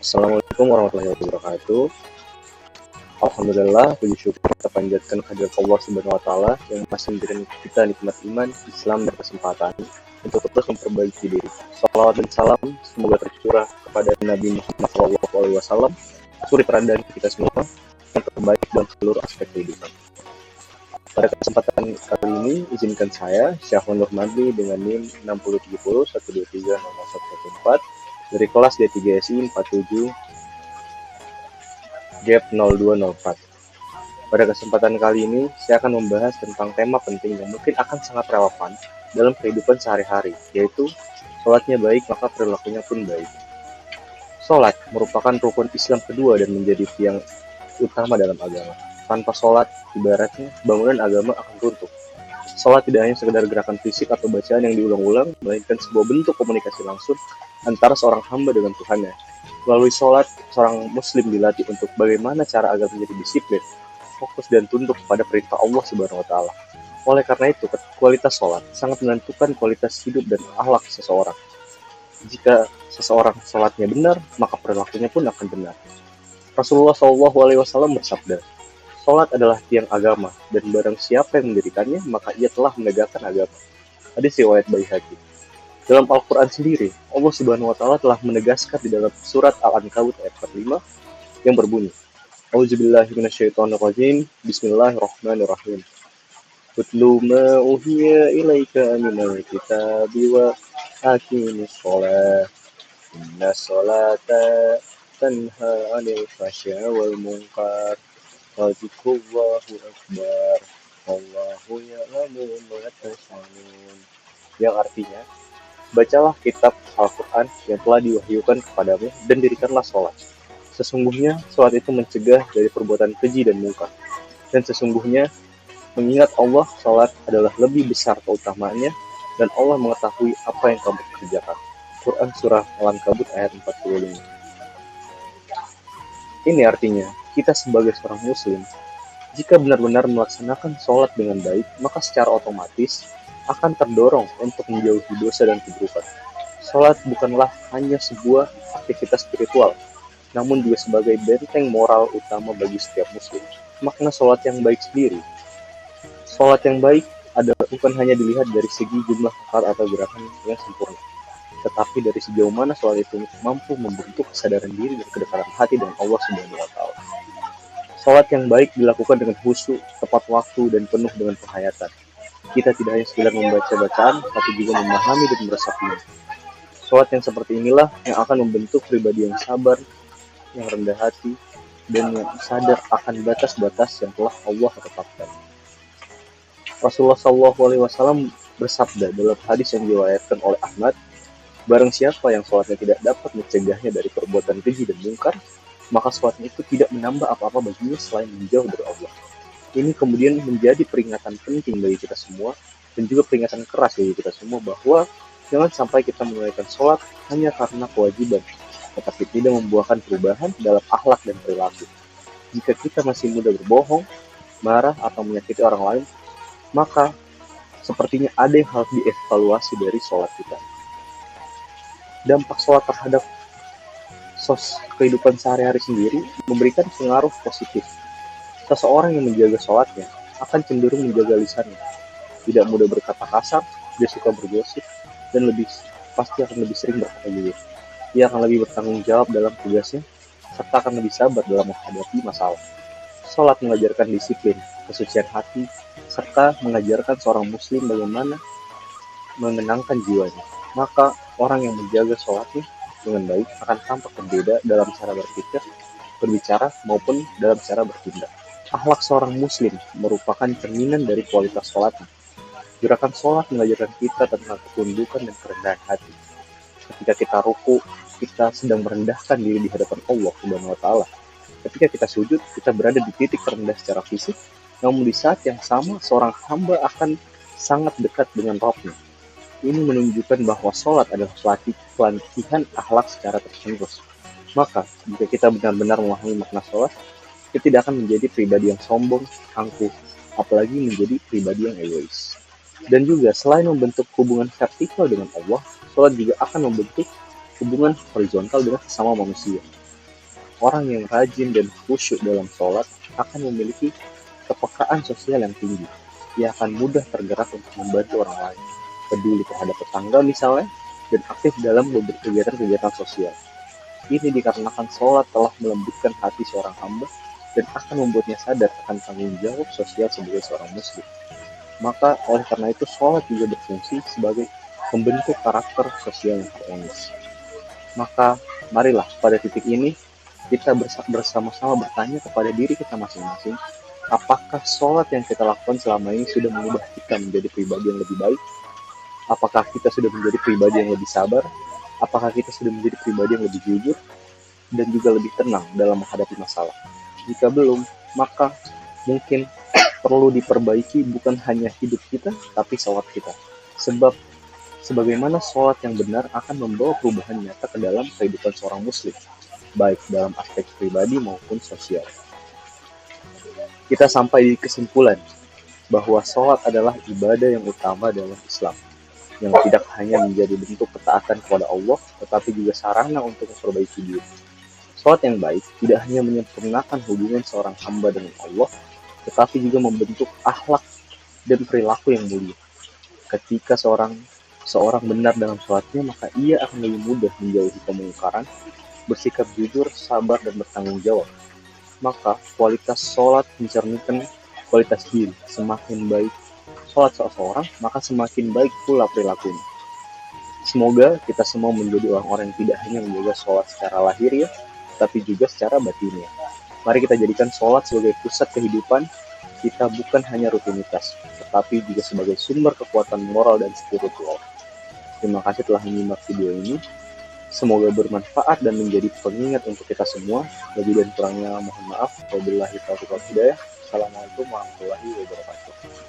Assalamualaikum warahmatullahi wabarakatuh. Alhamdulillah, puji syukur kita panjatkan kehadirat Allah Subhanahu wa taala yang masih memberikan kita nikmat iman, Islam dan kesempatan untuk terus memperbaiki diri. Salawat dan salam semoga tercurah kepada Nabi Muhammad SAW, suri teladan kita semua yang terbaik dalam seluruh aspek kehidupan. Pada kesempatan kali ini, izinkan saya, Syahwan Nurmadli dengan NIM 6070123014 dari kelas D3SI 47 Gap 0204. Pada kesempatan kali ini, saya akan membahas tentang tema penting yang mungkin akan sangat relevan dalam kehidupan sehari-hari, yaitu sholatnya baik, maka perilakunya pun baik. Sholat merupakan rukun Islam kedua dan menjadi tiang utama dalam agama. Tanpa sholat, ibaratnya bangunan agama akan runtuh. Sholat tidak hanya sekedar gerakan fisik atau bacaan yang diulang-ulang, melainkan sebuah bentuk komunikasi langsung antara seorang hamba dengan Tuhannya. Melalui sholat, seorang muslim dilatih untuk bagaimana cara agar menjadi disiplin, fokus dan tunduk kepada perintah Allah Subhanahu wa taala. Oleh karena itu, kualitas sholat sangat menentukan kualitas hidup dan akhlak seseorang. Jika seseorang sholatnya benar, maka perilakunya pun akan benar. Rasulullah SAW bersabda, "Sholat adalah tiang agama, dan barang siapa yang mendirikannya, maka ia telah menegakkan agama." Hadis riwayat Baihaqi. Dalam Al-Quran sendiri, Allah Subhanahu wa taala telah menegaskan di dalam surat Al-Ankabut ayat 45 yang berbunyi, "A'udzubillahi minasyaitonirrajim. Bismillahirrahmanirrahim. Utlu ma uhiya ilaika minal kitabi wa aqimis shalah. Inna sholata tanha 'anil fahsya'i wal munkar. Wa dzikrullahi akbar. Wallahu ya'lamu ma tasna'un." Yang artinya, bacalah kitab Al-Quran yang telah diwahyukan kepadamu dan dirikanlah sholat. Sesungguhnya sholat itu mencegah dari perbuatan keji dan mungkar. Dan sesungguhnya mengingat Allah, sholat adalah lebih besar keutamaannya dan Allah mengetahui apa yang kamu kerjakan. Quran Surah Al-Ankabut ayat 45. Ini artinya, kita sebagai seorang muslim, jika benar-benar melaksanakan sholat dengan baik, maka secara otomatis akan terdorong untuk menjauhi dosa dan keburukan. Sholat bukanlah hanya sebuah aktivitas spiritual, namun juga sebagai benteng moral utama bagi setiap muslim. Makna sholat yang baik sendiri. Sholat yang baik adalah bukan hanya dilihat dari segi jumlah rakaat atau gerakan yang sempurna, tetapi dari sejauh mana sholat itu mampu membentuk kesadaran diri dan kedekatan hati dengan Allah Subhanahu wa taala. Sholat yang baik dilakukan dengan khusyuk, tepat waktu, dan penuh dengan penghayatan. Kita tidak hanya sekedar membaca bacaan, tapi juga memahami dan meresapinya. Sholat yang seperti inilah yang akan membentuk pribadi yang sabar, yang rendah hati, dan yang sadar akan batas-batas yang telah Allah tetapkan. Rasulullah SAW bersabda dalam hadis yang diriwayatkan oleh Ahmad, "Barang siapa yang sholatnya tidak dapat mencegahnya dari perbuatan keji dan mungkar, maka sholatnya itu tidak menambah apa-apa baginya selain menjauh dari Allah." Ini kemudian menjadi peringatan penting bagi kita semua dan juga peringatan keras bagi kita semua bahwa jangan sampai kita menunaikan sholat hanya karena kewajiban, tetapi tidak membuahkan perubahan dalam akhlak dan perilaku. Jika kita masih mudah berbohong, marah, atau menyakiti orang lain, maka sepertinya ada yang harus dievaluasi dari sholat kita. Dampak sholat terhadap kehidupan sehari-hari sendiri memberikan pengaruh positif. Seseorang yang menjaga sholatnya akan cenderung menjaga lisannya, tidak mudah berkata kasar, tidak suka bergosip, dan pasti akan lebih sering berkata jujur. Ia akan lebih bertanggung jawab dalam tugasnya, serta akan lebih sabar dalam menghadapi masalah. Sholat mengajarkan disiplin, kesucian hati, serta mengajarkan seorang muslim bagaimana menenangkan jiwanya. Maka orang yang menjaga sholatnya dengan baik akan tampak berbeda dalam cara berpikir, berbicara, maupun dalam cara bertindak. Akhlak seorang muslim merupakan cerminan dari kualitas sholatnya. Gerakan sholat mengajarkan kita tentang ketundukan dan kerendahan hati. Ketika kita ruku, kita sedang merendahkan diri di hadapan Allah Subhanahu wa taala. Ketika kita sujud, kita berada di titik terendah secara fisik, namun di saat yang sama seorang hamba akan sangat dekat dengan Rabb-nya. Ini menunjukkan bahwa sholat adalah pelatihan akhlak secara terus-menerus. Maka, jika kita benar-benar memahami makna sholat, kita tidak akan menjadi pribadi yang sombong, angkuh, apalagi menjadi pribadi yang egois. Dan juga selain membentuk hubungan vertikal dengan Allah, sholat juga akan membentuk hubungan horizontal dengan sesama manusia. Orang yang rajin dan khusyuk dalam sholat akan memiliki kepekaan sosial yang tinggi. Ia akan mudah tergerak untuk membantu orang lain, peduli terhadap tetangga misalnya, dan aktif dalam kegiatan-kegiatan sosial. Ini dikarenakan sholat telah melembutkan hati seorang hamba dan akan membuatnya sadar akan tanggung jawab sosial sebagai seorang muslim. Maka oleh karena itu sholat juga berfungsi sebagai membentuk karakter sosial yang harmonis. Maka marilah pada titik ini kita bersama-sama bertanya kepada diri kita masing-masing, apakah sholat yang kita lakukan selama ini sudah mengubah kita menjadi pribadi yang lebih baik? Apakah kita sudah menjadi pribadi yang lebih sabar? Apakah kita sudah menjadi pribadi yang lebih jujur dan juga lebih tenang dalam menghadapi masalah? Jika belum, maka mungkin perlu diperbaiki bukan hanya hidup kita, tapi sholat kita. Sebab sebagaimana sholat yang benar akan membawa perubahan nyata ke dalam kehidupan seorang muslim, baik dalam aspek pribadi maupun sosial. Kita sampai di kesimpulan bahwa sholat adalah ibadah yang utama dalam Islam, yang tidak hanya menjadi bentuk ketaatan kepada Allah, tetapi juga sarana untuk memperbaiki diri. Sholat yang baik tidak hanya menyempurnakan hubungan seorang hamba dengan Allah, tetapi juga membentuk akhlak dan perilaku yang mulia. Ketika seorang benar dalam sholatnya, maka ia akan lebih mudah menjauhi kemungkaran, bersikap jujur, sabar, dan bertanggung jawab. Maka kualitas sholat mencerminkan kualitas diri. Semakin baik sholat seseorang, maka semakin baik pula perilakunya. Semoga kita semua menjadi orang-orang yang tidak hanya menjaga sholat secara lahiriah, tapi juga secara batiniah. Mari kita jadikan sholat sebagai pusat kehidupan kita, bukan hanya rutinitas, tetapi juga sebagai sumber kekuatan moral dan spiritual. Terima kasih telah menyimak video ini. Semoga bermanfaat dan menjadi pengingat untuk kita semua. Lebih dan kurangnya mohon maaf. Wabillahi taufiq wal hidayah. Assalamualaikum warahmatullahi wabarakatuh.